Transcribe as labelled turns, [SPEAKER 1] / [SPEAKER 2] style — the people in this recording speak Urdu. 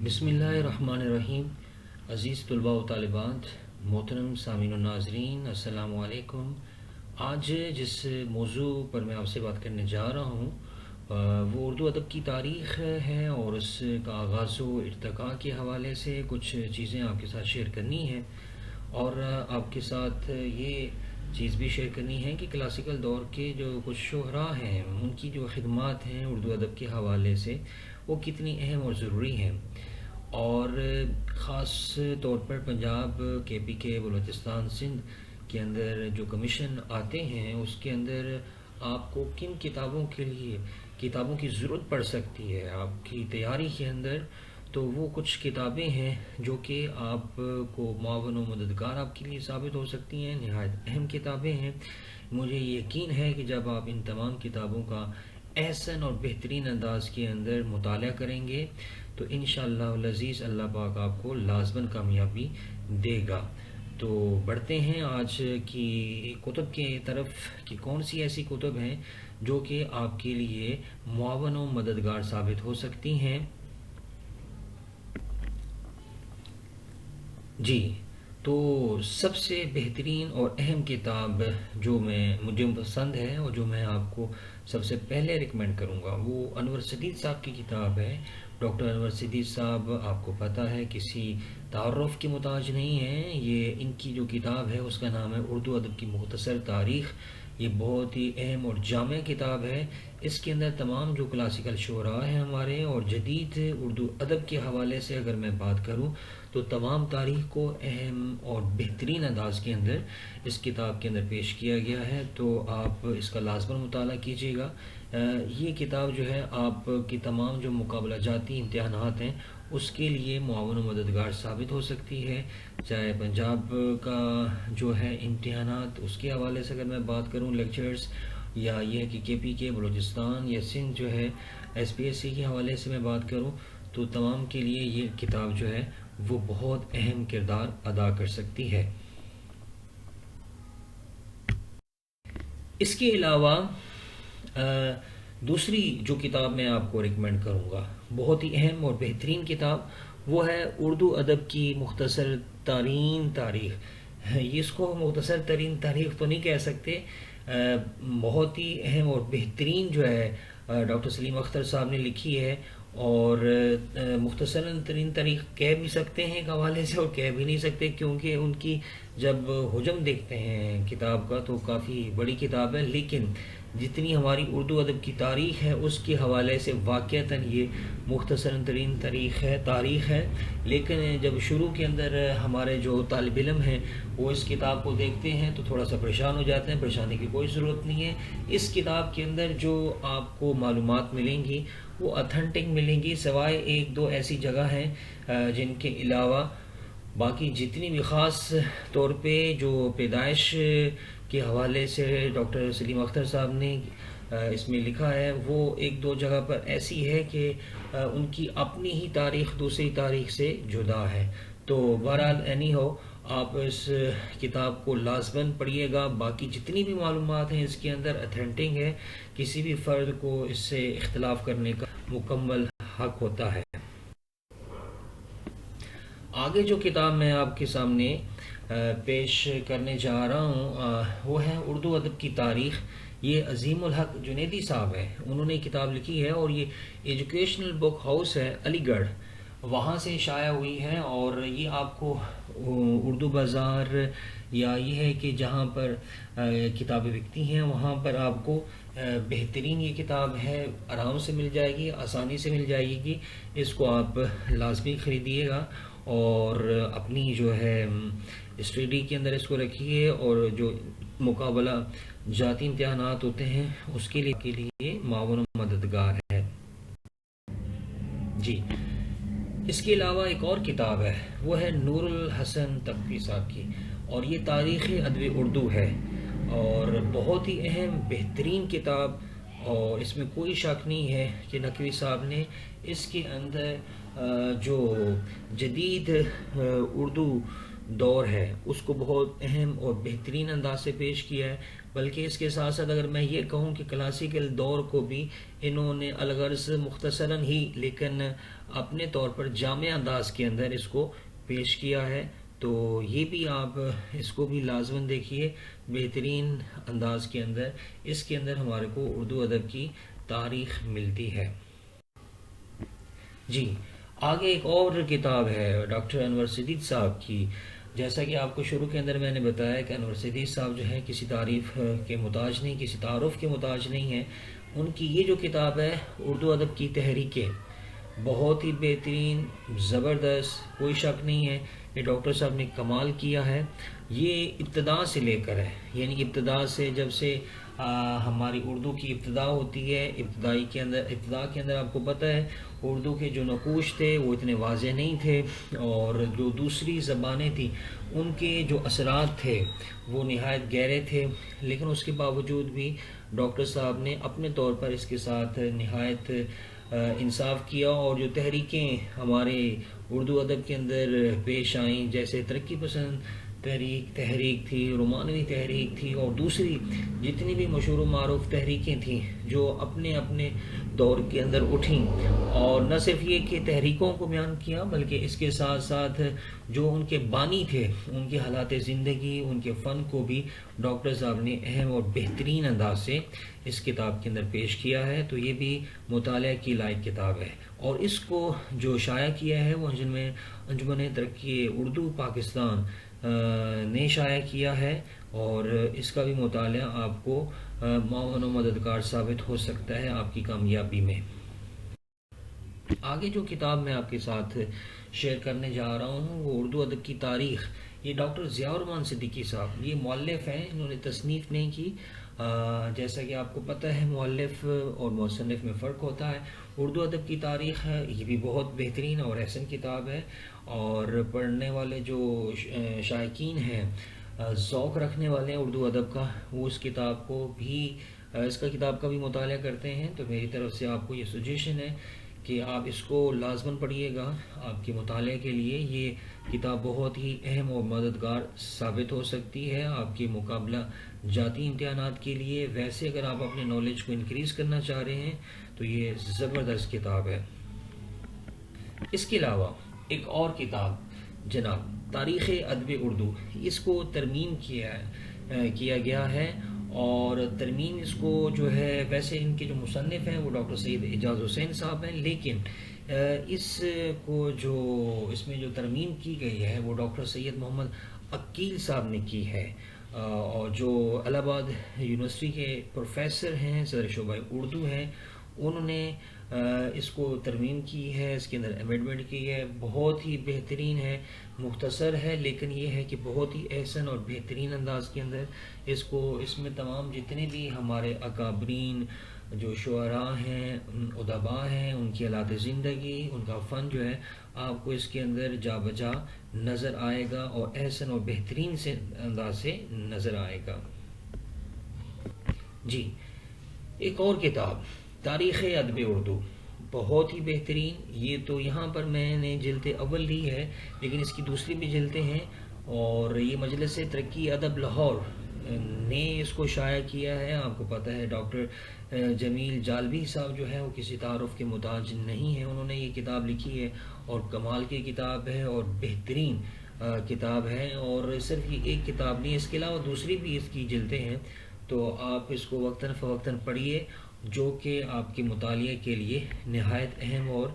[SPEAKER 1] بسم اللہ الرحمن الرحیم۔ عزیز طلباء و طالبات، محترم سامعین و ناظرین، السلام علیکم۔ آج جس موضوع پر میں آپ سے بات کرنے جا رہا ہوں وہ اردو ادب کی تاریخ ہے، اور اس کا آغاز و ارتقاء کے حوالے سے کچھ چیزیں آپ کے ساتھ شیئر کرنی ہیں، اور آپ کے ساتھ یہ چیز بھی شیئر کرنی ہے کہ کلاسیکل دور کے جو کچھ شعراء ہیں ان کی جو خدمات ہیں اردو ادب کے حوالے سے وہ کتنی اہم اور ضروری ہیں، اور خاص طور پر پنجاب، کے پی کے، بلوچستان، سندھ کے اندر جو کمیشن آتے ہیں اس کے اندر آپ کو کن کتابوں کے لیے کتابوں کی ضرورت پڑ سکتی ہے آپ کی تیاری کے اندر، تو وہ کچھ کتابیں ہیں جو کہ آپ کو معاون و مددگار آپ کے لیے ثابت ہو سکتی ہیں، نہایت اہم کتابیں ہیں۔ مجھے یقین ہے کہ جب آپ ان تمام کتابوں کا احسن اور بہترین انداز کے اندر مطالعہ کریں گے تو انشاءاللہ العزیز اللہ پاک آپ کو لازماً کامیابی دے گا۔ تو بڑھتے ہیں آج کی کتب کے طرف کہ کون سی ایسی کتب ہیں جو کہ آپ کے لیے معاون و مددگار ثابت ہو سکتی ہیں۔ جی، تو سب سے بہترین اور اہم کتاب جو مجھے پسند ہے اور جو میں آپ کو سب سے پہلے ریکمینڈ کروں گا وہ انور صدیق صاحب کی کتاب ہے۔ ڈاکٹر انور صدیق صاحب آپ کو پتہ ہے کسی تعارف کی محتاج نہیں ہیں، یہ ان کی جو کتاب ہے اس کا نام ہے اردو ادب کی مختصر تاریخ۔ یہ بہت ہی اہم اور جامع کتاب ہے۔ اس کے اندر تمام جو کلاسیکل شعراء ہیں ہمارے اور جدید اردو ادب کے حوالے سے اگر میں بات کروں تو تمام تاریخ کو اہم اور بہترین انداز کے اندر اس کتاب کے اندر پیش کیا گیا ہے، تو آپ اس کا لازماً مطالعہ کیجیے گا۔ یہ کتاب جو ہے آپ کی تمام جو مقابلہ جاتی امتحانات ہیں اس کے لیے معاون و مددگار ثابت ہو سکتی ہے، چاہے پنجاب کا جو ہے امتحانات اس کے حوالے سے اگر میں بات کروں لیکچرز، یا یہ کہ کے پی کے، بلوچستان یا سندھ جو ہے ایس پی ایس سی کے حوالے سے میں بات کروں، تو تمام کے لیے یہ کتاب جو ہے وہ بہت اہم کردار ادا کر سکتی ہے۔ اس کے علاوہ دوسری جو کتاب میں آپ کو ریکمینڈ کروں گا بہت ہی اہم اور بہترین کتاب وہ ہے اردو ادب کی مختصر ترین تاریخ۔ یہ اس کو مختصر ترین تاریخ تو نہیں کہہ سکتے، بہت ہی اہم اور بہترین جو ہے ڈاکٹر سلیم اختر صاحب نے لکھی ہے، اور مختصر ترین تاریخ کہہ بھی سکتے ہیں ایک حوالے سے اور کہہ بھی نہیں سکتے، کیونکہ ان کی جب حجم دیکھتے ہیں کتاب کا تو کافی بڑی کتاب ہے، لیکن جتنی ہماری اردو ادب کی تاریخ ہے اس کے حوالے سے واقعتاً یہ مختصر ترین تاریخ ہے۔ لیکن جب شروع کے اندر ہمارے جو طالب علم ہیں وہ اس کتاب کو دیکھتے ہیں تو تھوڑا سا پریشان ہو جاتے ہیں، پریشانی کی کوئی ضرورت نہیں ہے۔ اس کتاب کے اندر جو آپ کو معلومات ملیں گی وہ اتھینٹک ملیں گی، سوائے ایک دو ایسی جگہ ہیں جن کے علاوہ باقی جتنی بھی خاص طور پہ جو پیدائش کے حوالے سے ڈاکٹر سلیم اختر صاحب نے اس میں لکھا ہے وہ ایک دو جگہ پر ایسی ہے کہ ان کی اپنی ہی تاریخ دوسری تاریخ سے جدا ہے۔ تو بہرحال اینی ہو آپ اس کتاب کو لازماً پڑھیے گا، باقی جتنی بھی معلومات ہیں اس کے اندر اتھینٹک ہے، کسی بھی فرد کو اس سے اختلاف کرنے کا مکمل حق ہوتا ہے۔ آگے جو کتاب میں آپ کے سامنے پیش کرنے جا رہا ہوں وہ ہے اردو ادب کی تاریخ۔ یہ عظیم الحق جنیدی صاحب ہے، انہوں نے کتاب لکھی ہے، اور یہ ایجوکیشنل بک ہاؤس ہے علی گڑھ، وہاں سے شائع ہوئی ہے، اور یہ آپ کو اردو بازار یا یہ ہے کہ جہاں پر کتابیں بکتی ہیں وہاں پر آپ کو بہترین یہ کتاب ہے، آرام سے مل جائے گی، آسانی سے مل جائے گی۔ اس کو آپ لازمی خریدیے گا اور اپنی جو ہے اسٹڈی کے اندر اس کو رکھیے، اور جو مقابلہ جاتی امتحانات ہوتے ہیں اس کے لیے معاون و مددگار ہے۔ جی، اس کے علاوہ ایک اور کتاب ہے وہ ہے نور الحسن تقوی صاحب کی، اور یہ تاریخ ادب اردو ہے، اور بہت ہی اہم بہترین کتاب، اور اس میں کوئی شک نہیں ہے کہ نقوی صاحب نے اس کے اندر جو جدید اردو دور ہے اس کو بہت اہم اور بہترین انداز سے پیش کیا ہے، بلکہ اس کے ساتھ ساتھ اگر میں یہ کہوں کہ کلاسیکل دور کو بھی انہوں نے الغرض مختصراً ہی لیکن اپنے طور پر جامع انداز کے اندر اس کو پیش کیا ہے، تو یہ بھی آپ اس کو بھی لازماً دیکھیے بہترین انداز کے اندر۔ اس کے اندر ہمارے کو اردو ادب کی تاریخ ملتی ہے۔ جی، آگے ایک اور کتاب ہے ڈاکٹر انور صدیق صاحب کی۔ جیسا کہ آپ کو شروع کے اندر میں نے بتایا کہ انور صدیق صاحب جو ہے کسی تعریف کے محتاج نہیں، کسی تعارف کے محتاج نہیں ہے۔ ان کی یہ جو کتاب ہے اردو ادب کی تحریکیں، بہت ہی بہترین، زبردست، کوئی شک نہیں ہے کہ ڈاکٹر صاحب نے کمال کیا ہے۔ یہ ابتدا سے لے کر ہے، یعنی ابتدا سے جب سے ہماری اردو کی ابتدا ہوتی ہے، ابتدا کے اندر آپ کو پتہ ہے اردو کے جو نقوش تھے وہ اتنے واضح نہیں تھے، اور جو دوسری زبانیں تھیں ان کے جو اثرات تھے وہ نہایت گہرے تھے، لیکن اس کے باوجود بھی ڈاکٹر صاحب نے اپنے طور پر اس کے ساتھ نہایت انصاف کیا، اور جو تحریکیں ہمارے اردو ادب کے اندر پیش آئیں، جیسے ترقی پسند تحریک تھی، رومانوی تحریک تھی، اور دوسری جتنی بھی مشہور و معروف تحریکیں تھیں جو اپنے اپنے دور کے اندر اٹھیں، اور نہ صرف یہ کہ تحریکوں کو بیان کیا بلکہ اس کے ساتھ ساتھ جو ان کے بانی تھے ان کے حالات زندگی، ان کے فن کو بھی ڈاکٹر صاحب نے اہم اور بہترین انداز سے اس کتاب کے اندر پیش کیا ہے، تو یہ بھی مطالعہ کی لائق کتاب ہے۔ اور اس کو جو شائع کیا ہے وہ انجمن ترقی اردو پاکستان نے شائع کیا ہے، اور اس کا بھی مطالعہ آپ کو معاون و مددگار ثابت ہو سکتا ہے آپ کی کامیابی میں۔ آگے جو کتاب میں آپ کے ساتھ شیئر کرنے جا رہا ہوں وہ اردو ادب کی تاریخ، یہ ڈاکٹر ضیاء الرحمن صدیقی صاحب، یہ مؤلف ہیں، انہوں نے تصنیف نہیں کی۔ جیسا کہ آپ کو پتہ ہے مؤلف اور مصنف میں فرق ہوتا ہے۔ اردو ادب کی تاریخ ہے، یہ بھی بہت بہترین اور احسن کتاب ہے، اور پڑھنے والے جو شائقین ہیں، ذوق رکھنے والے ہیں اردو ادب کا، وہ اس کتاب کا بھی مطالعہ کرتے ہیں، تو میری طرف سے آپ کو یہ سجیشن ہے کہ آپ اس کو لازماً پڑھیے گا آپ کے مطالعے کے لیے۔ یہ کتاب بہت ہی اہم اور مددگار ثابت ہو سکتی ہے آپ کے مقابلہ جاتی امتحانات کے لیے۔ ویسے اگر آپ اپنے نالج کو انکریز کرنا چاہ رہے ہیں تو یہ زبردست کتاب ہے۔ اس کے علاوہ ایک اور کتاب جناب تاریخ ادب اردو، اس کو ترمیم کیا گیا ہے، اور ترمیم اس کو جو ہے، ویسے ان کے جو مصنف ہیں وہ ڈاکٹر سید اعجاز حسین صاحب ہیں، لیکن اس میں جو ترمیم کی گئی ہے وہ ڈاکٹر سید محمد عقیل صاحب نے کی ہے، اور جو الہ آباد یونیورسٹی کے پروفیسر ہیں، صدر شعبہ اردو ہیں، انہوں نے اس کو ترمیم کی ہے، اس کے اندر امینڈمنٹ کی ہے، بہت ہی بہترین ہے، مختصر ہے، لیکن یہ ہے کہ بہت ہی احسن اور بہترین انداز کے اندر اس میں تمام جتنے بھی ہمارے اکابرین جو شعراء ہیں، ادباء ہیں، ان کی حالات زندگی، ان کا فن جو ہے آپ کو اس کے اندر جا بجا نظر آئے گا، اور احسن اور بہترین سے انداز سے نظر آئے گا۔ جی، ایک اور کتاب تاریخ ادب اردو، بہت ہی بہترین۔ یہ تو یہاں پر میں نے جلد اول لی ہے، لیکن اس کی دوسری بھی جلدیں ہیں، اور یہ مجلس ترقی ادب لاہور نے اس کو شائع کیا ہے۔ آپ کو پتہ ہے ڈاکٹر جمیل جالبی صاحب جو ہے وہ کسی تعارف کے محتاج نہیں ہیں، انہوں نے یہ کتاب لکھی ہے، اور کمال کی کتاب ہے اور بہترین کتاب ہے، اور صرف یہ ایک کتاب نہیں، اس کے علاوہ دوسری بھی اس کی جلدیں ہیں، تو آپ اس کو وقتاً فوقتاً پڑھیے، جو کہ آپ کے مطالعے کے لیے نہایت اہم اور